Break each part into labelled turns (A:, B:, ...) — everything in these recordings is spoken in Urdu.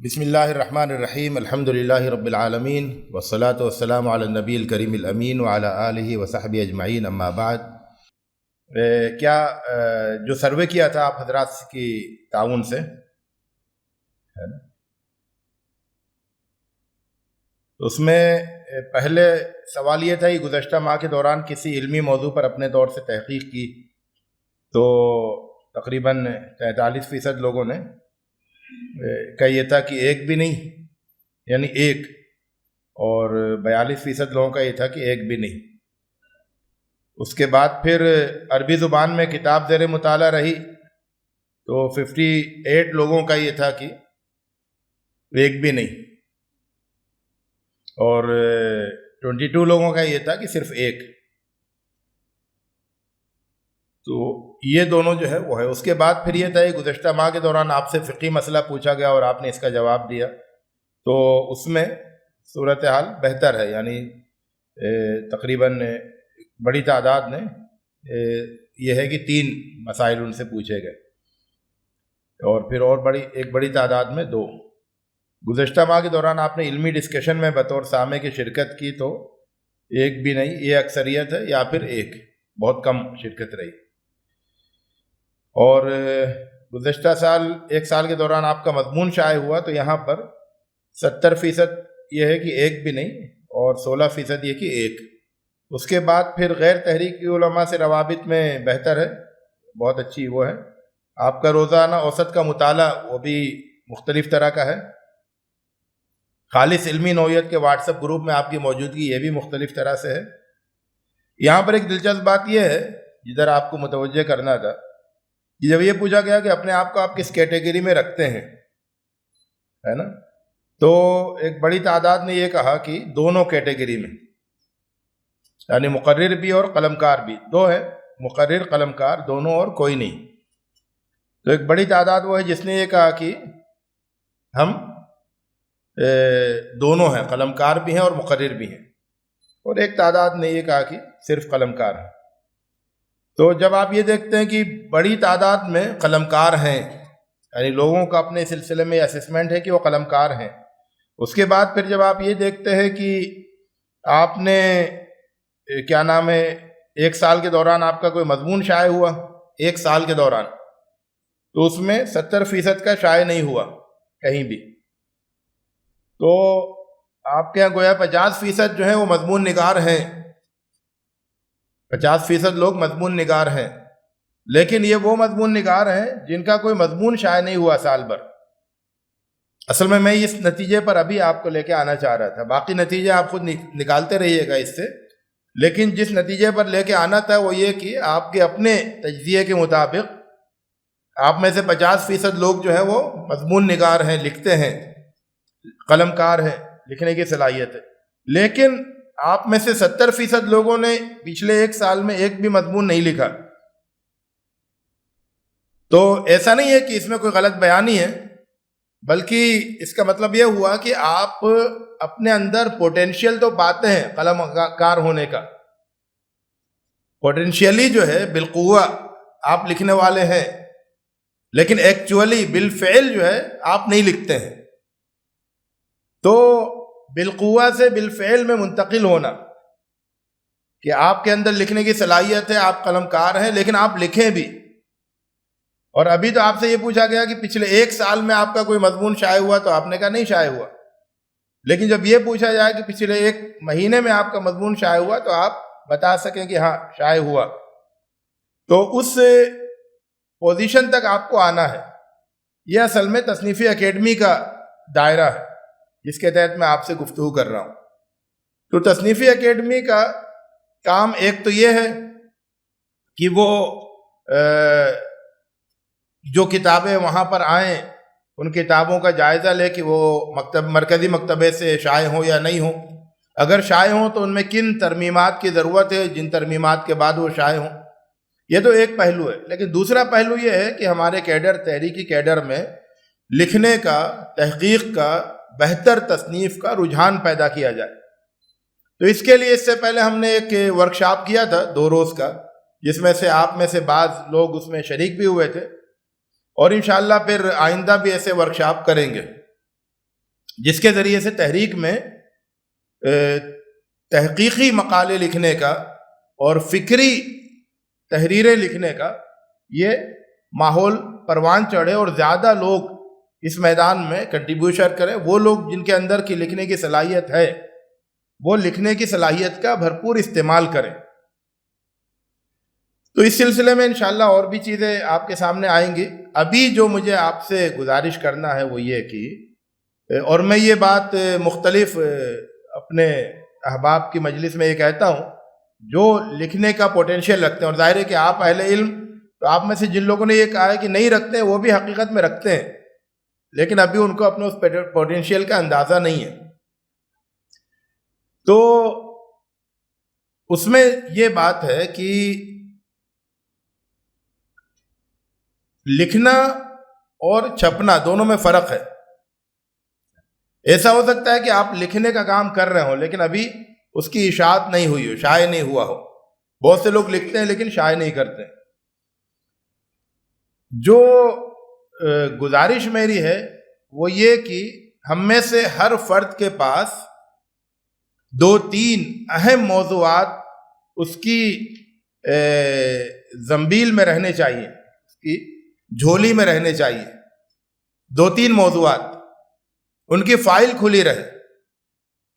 A: بسم اللہ الرحمن الرحیم الحمد للہ رب العالمین والصلاة والسلام علی النبی الکریم الامین وعلی آلہ وصحبہ اجمعین اما بعد۔ کیا جو سروے کیا تھا آپ حضرات کی تعاون سے ہے نا، اس میں پہلے سوال یہ تھا کہ گزشتہ ماہ کے دوران کسی علمی موضوع پر اپنے طور سے تحقیق کی تو تقریباً 43% لوگوں نے کا یہ تھا کہ ایک بھی نہیں، یعنی ایک، اور 42% لوگوں کا یہ تھا کہ ایک بھی نہیں۔ اس کے بعد پھر عربی زبان میں کتاب زیر مطالعہ رہی تو 58 لوگوں کا یہ تھا کہ ایک بھی نہیں، اور 22 لوگوں کا یہ تھا کہ صرف ایک۔ تو یہ دونوں جو ہے وہ ہے۔ اس کے بعد پھر یہ تھا کہ گزشتہ ماہ کے دوران آپ سے فقہی مسئلہ پوچھا گیا اور آپ نے اس کا جواب دیا، تو اس میں صورتحال بہتر ہے، یعنی تقریباً بڑی تعداد نے یہ ہے کہ 3 مسائل ان سے پوچھے گئے، اور پھر اور ایک بڑی تعداد میں 2۔ گزشتہ ماہ کے دوران آپ نے علمی ڈسکشن میں بطور سامع کی شرکت کی تو ایک بھی نہیں، یہ اکثریت ہے، یا پھر ایک، بہت کم شرکت رہی۔ اور گزشتہ سال 1 سال کے دوران آپ کا مضمون شائع ہوا تو یہاں پر 70% یہ ہے کہ ایک بھی نہیں، اور 16% یہ کہ ایک۔ اس کے بعد پھر غیر تحریکی علماء سے روابط میں بہتر ہے، بہت اچھی وہ ہے۔ آپ کا روزانہ اوسط کا مطالعہ وہ بھی مختلف طرح کا ہے۔ خالص علمی نوعیت کے واٹس ایپ گروپ میں آپ کی موجودگی یہ بھی مختلف طرح سے ہے۔ یہاں پر ایک دلچسپ بات یہ ہے جدھر آپ کو متوجہ کرنا تھا کہ جب یہ پوچھا گیا کہ اپنے آپ کو آپ کس کیٹیگری میں رکھتے ہیں، ہے نا، تو ایک بڑی تعداد نے یہ کہا کہ دونوں کیٹیگری میں، یعنی مقرر بھی اور قلمکار بھی، 2 ہے، مقرر قلمکار دونوں اور کوئی نہیں۔ تو ایک بڑی تعداد وہ ہے جس نے یہ کہا کہ ہم دونوں ہیں، قلمکار بھی ہیں اور مقرر بھی ہیں، اور ایک تعداد نے یہ کہا کہ صرف قلمکار ہیں۔ تو جب آپ یہ دیکھتے ہیں کہ بڑی تعداد میں قلمکار ہیں، یعنی لوگوں کا اپنے سلسلے میں اسسمنٹ ہے کہ وہ قلمکار ہیں، اس کے بعد پھر جب آپ یہ دیکھتے ہیں کہ آپ نے کیا نام ہے 1 سال کے دوران آپ کا کوئی مضمون شائع ہوا 1 سال کے دوران، تو اس میں 70% کا شائع نہیں ہوا کہیں بھی، تو آپ کے یہاں گویا 50% جو ہیں وہ مضمون نگار ہیں، 50% لوگ مضمون نگار ہیں، لیکن یہ وہ مضمون نگار ہیں جن کا کوئی مضمون شائع نہیں ہوا سال بھر۔ اصل میں اس نتیجے پر ابھی آپ کو لے کے آنا چاہ رہا تھا، باقی نتیجے آپ خود نکالتے رہیے گا اس سے، لیکن جس نتیجے پر لے کے آنا تھا وہ یہ کہ آپ کے اپنے تجزیے کے مطابق آپ میں سے 50% لوگ جو ہے وہ مضمون نگار ہیں، لکھتے ہیں، قلمکار ہیں، لکھنے کی صلاحیت ہے، لیکن آپ میں سے 70% لوگوں نے پچھلے 1 سال میں ایک بھی مضمون نہیں لکھا۔ تو ایسا نہیں ہے کہ اس میں کوئی غلط بیانی ہے، بلکہ اس کا مطلب یہ ہوا کہ آپ اپنے اندر پوٹینشیل تو پاتے ہیں قلم کار ہونے کا، پوٹینشیلی جو ہے بالقوہ آپ لکھنے والے ہیں، لیکن ایکچولی بالفعل جو ہے آپ نہیں لکھتے ہیں۔ تو بالقوہ سے بالفعل میں منتقل ہونا، کہ آپ کے اندر لکھنے کی صلاحیت ہے، آپ قلمکار ہیں، لیکن آپ لکھیں بھی۔ اور ابھی تو آپ سے یہ پوچھا گیا کہ پچھلے 1 سال میں آپ کا کوئی مضمون شائع ہوا، تو آپ نے کہا نہیں شائع ہوا، لیکن جب یہ پوچھا جائے کہ پچھلے 1 مہینے میں آپ کا مضمون شائع ہوا تو آپ بتا سکیں کہ ہاں شائع ہوا، تو اس پوزیشن تک آپ کو آنا ہے۔ یہ اصل میں تصنیفی اکیڈمی کا دائرہ ہے جس کے تحت میں آپ سے گفتگو کر رہا ہوں۔ تو تصنیفی اکیڈمی کا کام ایک تو یہ ہے کہ وہ جو کتابیں وہاں پر آئیں ان کتابوں کا جائزہ لے کہ وہ مرکزی مکتبے سے شائع ہوں یا نہیں ہوں، اگر شائع ہوں تو ان میں کن ترمیمات کی ضرورت ہے، جن ترمیمات کے بعد وہ شائع ہوں۔ یہ تو ایک پہلو ہے، لیکن دوسرا پہلو یہ ہے کہ ہمارے کیڈر، تحریکی کیڈر میں لکھنے کا، تحقیق کا، بہتر تصنیف کا رجحان پیدا کیا جائے۔ تو اس کے لیے اس سے پہلے ہم نے ایک ورکشاپ کیا تھا 2 روز کا، جس میں سے آپ میں سے بعض لوگ اس میں شریک بھی ہوئے تھے، اور انشاءاللہ پھر آئندہ بھی ایسے ورکشاپ کریں گے۔ جس کے ذریعے سے تحریک میں تحقیقی مقالے لکھنے کا اور فکری تحریریں لکھنے کا یہ ماحول پروان چڑھے اور زیادہ لوگ اس میدان میں کنٹریبیوشن کریں. وہ لوگ جن کے اندر کی لکھنے کی صلاحیت ہے وہ لکھنے کی صلاحیت کا بھرپور استعمال کریں. تو اس سلسلے میں انشاءاللہ اور بھی چیزیں آپ کے سامنے آئیں گی. ابھی جو مجھے آپ سے گزارش کرنا ہے وہ یہ کہ، اور میں یہ بات مختلف اپنے احباب کی مجلس میں یہ کہتا ہوں جو لکھنے کا پوٹینشیل رکھتے ہیں، اور ظاہر ہے کہ آپ اہل علم تو آپ میں سے جن لوگوں نے یہ کہا ہے کہ نہیں رکھتے ہیں وہ بھی حقیقت میں رکھتے ہیں، لیکن ابھی ان کو اپنے اس پوٹینشیل کا اندازہ نہیں ہے. تو اس میں یہ بات ہے کہ لکھنا اور چھپنا دونوں میں فرق ہے. ایسا ہو سکتا ہے کہ آپ لکھنے کا کام کر رہے ہوں لیکن ابھی اس کی اشاعت نہیں ہوئی ہو، شائع نہیں ہوا ہو. بہت سے لوگ لکھتے ہیں لیکن شائع نہیں کرتے. جو گزارش میری ہے وہ یہ کہ ہم میں سے ہر فرد کے پاس 2-3 اہم موضوعات اس کی زنبیل میں رہنے چاہیے، اس کی جھولی میں رہنے چاہیے. 2-3 موضوعات ان کی فائل کھلی رہے.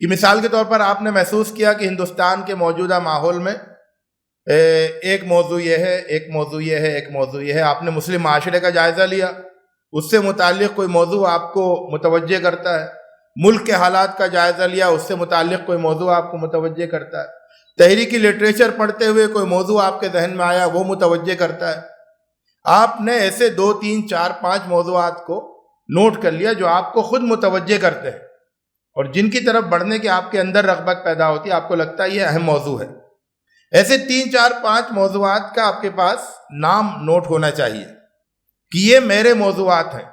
A: کہ مثال کے طور پر آپ نے محسوس کیا کہ ہندوستان کے موجودہ ماحول میں ایک موضوع یہ ہے، ایک موضوع یہ ہے، ایک موضوع یہ ہے. آپ نے مسلم معاشرے کا جائزہ لیا، اس سے متعلق کوئی موضوع آپ کو متوجہ کرتا ہے. ملک کے حالات کا جائزہ لیا، اس سے متعلق کوئی موضوع آپ کو متوجہ کرتا ہے. تحریکی لٹریچر پڑھتے ہوئے کوئی موضوع آپ کے ذہن میں آیا، وہ متوجہ کرتا ہے. آپ نے ایسے 2, 3, 4, 5 موضوعات کو نوٹ کر لیا جو آپ کو خود متوجہ کرتے ہیں اور جن کی طرف بڑھنے کے آپ کے اندر رغبت پیدا ہوتی ہے، آپ کو لگتا ہے یہ اہم موضوع ہے. ایسے 3, 4, 5 موضوعات کا آپ کے پاس نام نوٹ ہونا چاہیے کہ یہ میرے موضوعات ہیں.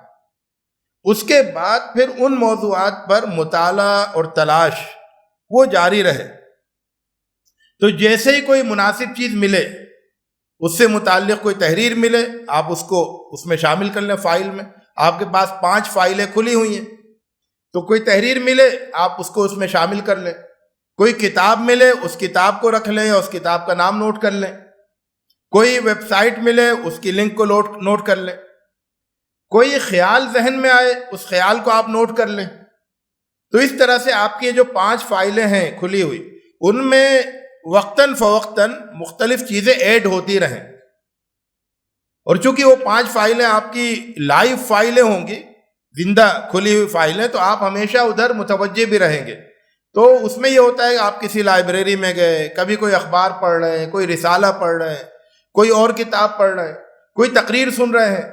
A: اس کے بعد پھر ان موضوعات پر مطالعہ اور تلاش وہ جاری رہے. تو جیسے ہی کوئی مناسب چیز ملے، اس سے متعلق کوئی تحریر ملے، آپ اس کو اس میں شامل کر لیں. فائل میں آپ کے پاس 5 فائلیں کھلی ہوئی ہیں، تو کوئی تحریر ملے آپ اس کو اس میں شامل کر لیں. کوئی کتاب ملے اس کتاب کو رکھ لیں یا اس کتاب کا نام نوٹ کر لیں. کوئی ویب سائٹ ملے اس کی لنک کو نوٹ کر لیں. کوئی خیال ذہن میں آئے اس خیال کو آپ نوٹ کر لیں. تو اس طرح سے آپ کی جو 5 فائلیں ہیں کھلی ہوئی، ان میں وقتاً فوقتاً مختلف چیزیں ایڈ ہوتی رہیں. اور چونکہ وہ 5 فائلیں آپ کی لائیو فائلیں ہوں گی، زندہ کھلی ہوئی فائلیں، تو آپ ہمیشہ ادھر متوجہ بھی رہیں گے. تو اس میں یہ ہوتا ہے کہ آپ کسی لائبریری میں گئے، کبھی کوئی اخبار پڑھ رہے ہیں، کوئی رسالہ پڑھ رہے ہیں، کوئی اور کتاب پڑھ رہے ہیں، کوئی تقریر سن رہے ہیں،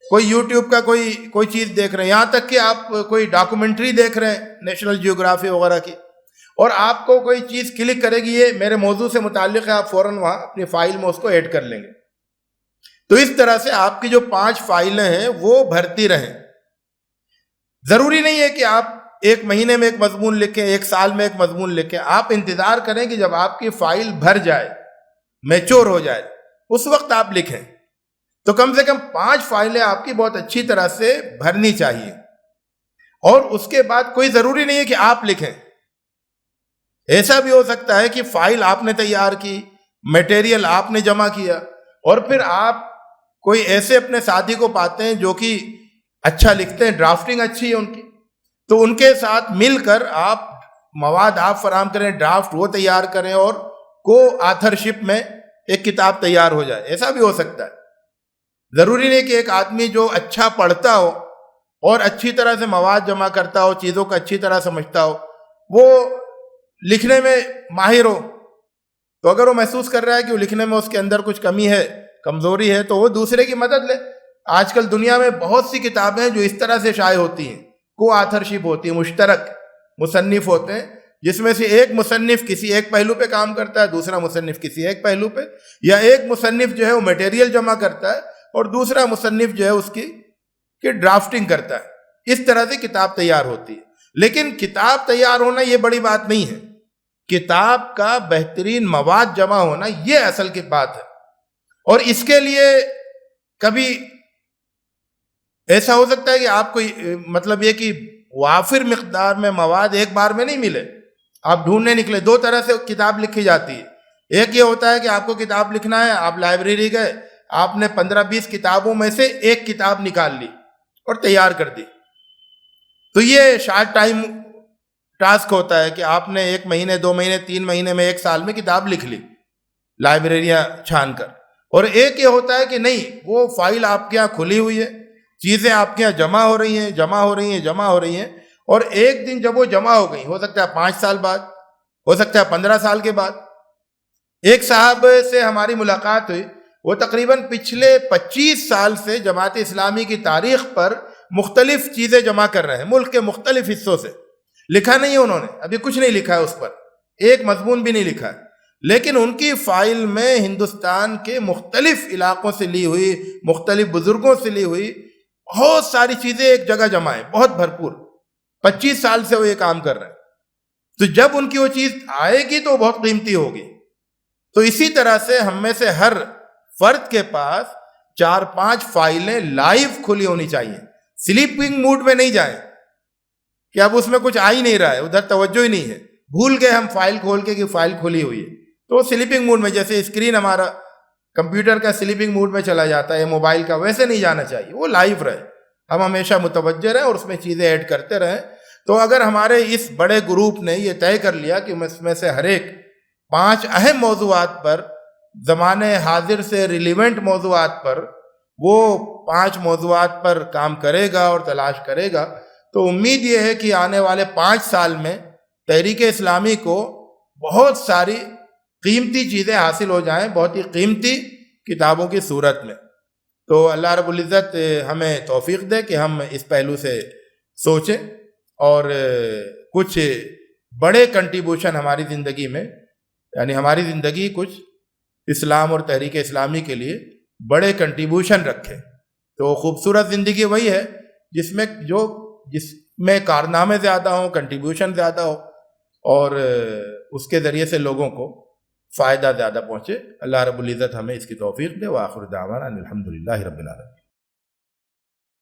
A: کوئی یوٹیوب کا کوئی چیز دیکھ رہے ہیں، یہاں تک کہ آپ کوئی ڈاکومنٹری دیکھ رہے ہیں نیشنل جیوگرافی وغیرہ کی، اور آپ کو کوئی چیز کلک کرے گی یہ میرے موضوع سے متعلق ہے، آپ فوراً وہاں اپنی فائل میں اس کو ایڈ کر لیں گے. تو اس طرح سے آپ کی جو 5 فائلیں ہیں وہ بھرتی رہیں. ضروری نہیں ہے کہ آپ 1 مہینے میں ایک مضمون لکھیں، 1 سال میں ایک مضمون لکھیں. آپ انتظار کریں کہ جب آپ کی فائل بھر جائے، میچور ہو جائے، اس وقت آپ لکھیں. تو کم سے کم 5 فائلیں آپ کی بہت اچھی طرح سے بھرنی چاہیے. اور اس کے بعد کوئی ضروری نہیں ہے کہ آپ لکھیں. ایسا بھی ہو سکتا ہے کہ فائل آپ نے تیار کی، میٹیریل آپ نے جمع کیا، اور پھر آپ کوئی ایسے اپنے ساتھی کو پاتے ہیں جو کہ اچھا لکھتے ہیں، ڈرافٹنگ اچھی ہے ان کی، تو ان کے ساتھ مل کر آپ مواد آپ فراہم کریں، ڈرافٹ وہ تیار کریں، اور کو آتھرشپ میں ایک کتاب تیار ہو جائے. ایسا بھی ہو سکتا ہے. ضروری نہیں کہ ایک آدمی جو اچھا پڑھتا ہو اور اچھی طرح سے مواد جمع کرتا ہو، چیزوں کو اچھی طرح سمجھتا ہو، وہ لکھنے میں ماہر ہو. تو اگر وہ محسوس کر رہا ہے کہ وہ لکھنے میں اس کے اندر کچھ کمی ہے، کمزوری ہے، تو وہ دوسرے کی مدد لے. آج کل دنیا میں بہت سی کتابیں ہیں جو اس طرح سے شائع ہوتی ہیں، کو آتھرشپ ہوتی ہے، مشترک مصنف ہوتے ہیں، جس میں سے ایک مصنف کسی ایک پہلو پہ کام کرتا ہے، دوسرا مصنف کسی ایک پہلو پہ، یا ایک مصنف جو ہے وہ میٹیریل جمع کرتا ہے اور دوسرا مصنف جو ہے اس کی ڈرافٹنگ کرتا ہے. اس طرح سے کتاب تیار ہوتی ہے. لیکن کتاب تیار ہونا یہ بڑی بات نہیں ہے. کتاب کا بہترین مواد جمع ہونا یہ اصل کی بات ہے. اور اس کے لیے کبھی ایسا ہو سکتا ہے کہ آپ کو مطلب یہ کہ وافر مقدار میں مواد ایک بار میں نہیں ملے، آپ ڈھونڈنے نکلے. دو طرح سے کتاب لکھی جاتی ہے. ایک یہ ہوتا ہے کہ آپ کو کتاب لکھنا ہے، آپ لائبریری گئے، آپ نے 15-20 کتابوں میں سے ایک کتاب نکال لی اور تیار کر دی. تو یہ شارٹ ٹائم ٹاسک ہوتا ہے کہ آپ نے 1 مہینے 2 مہینے 3 مہینے میں 1 سال میں کتاب لکھ لی لائبریریاں چھان کر. اور ایک یہ ہوتا ہے کہ نہیں، وہ فائل آپ کے یہاں کھلی ہوئی ہے، چیزیں آپ کے یہاں جمع ہو رہی ہیں، اور ایک دن جب وہ جمع ہو گئی، ہو سکتا ہے 5 سال بعد، ہو سکتا ہے 15 سال کے بعد. ایک صاحب سے ہماری ملاقات ہوئی، وہ تقریباً پچھلے 25 سال سے جماعت اسلامی کی تاریخ پر مختلف چیزیں جمع کر رہے ہیں، ملک کے مختلف حصوں سے. لکھا نہیں ہے انہوں نے، ابھی کچھ نہیں لکھا ہے، اس پر ایک مضمون بھی نہیں لکھا ہے، لیکن ان کی فائل میں ہندوستان کے مختلف علاقوں سے لی ہوئی، مختلف بزرگوں سے لی ہوئی بہت ساری چیزیں ایک جگہ جمع ہیں، بہت بھرپور. 25 سال سے وہ یہ کام کر رہے ہیں. تو جب ان کی وہ چیز آئے گی تو بہت قیمتی ہوگی. تو اسی طرح سے ہم میں سے ہر فرد کے پاس 4-5 فائلیں لائیو کھلی ہونی چاہیے. سلیپنگ موڈ میں نہیں جائیں کہ اب اس میں کچھ آ ہی نہیں رہا ہے، ادھر توجہ ہی نہیں ہے، بھول گئے ہم فائل کھول کے کہ فائل کھلی ہوئی ہے. تو سلیپنگ موڈ میں، جیسے اسکرین ہمارا کمپیوٹر کا سلیپنگ موڈ میں چلا جاتا ہے، موبائل کا، ویسے نہیں جانا چاہیے، وہ لائیو رہے، ہم ہمیشہ متوجہ رہیں اور اس میں چیزیں ایڈ کرتے رہیں. تو اگر ہمارے اس بڑے گروپ نے یہ طے کر لیا کہ اس میں سے ہر ایک 5 اہم موضوعات پر، زمانے حاضر سے ریلیونٹ موضوعات پر، وہ 5 موضوعات پر کام کرے گا اور تلاش کرے گا، تو امید یہ ہے کہ آنے والے 5 سال میں تحریک اسلامی کو بہت ساری قیمتی چیزیں حاصل ہو جائیں، بہت ہی قیمتی کتابوں کی صورت میں. تو اللہ رب العزت ہمیں توفیق دے کہ ہم اس پہلو سے سوچیں اور کچھ بڑے کنٹریبیوشن ہماری زندگی میں، یعنی ہماری زندگی کچھ اسلام اور تحریک اسلامی کے لیے بڑے کنٹریبیوشن رکھے. تو خوبصورت زندگی وہی ہے جس میں کارنامے زیادہ ہوں، کنٹریبیوشن زیادہ ہو، اور اس کے ذریعے سے لوگوں کو فائدہ زیادہ پہنچے. اللہ رب العزت ہمیں اس کی توفیق دے. وآخر دعوانا الحمدللہ رب العالمین.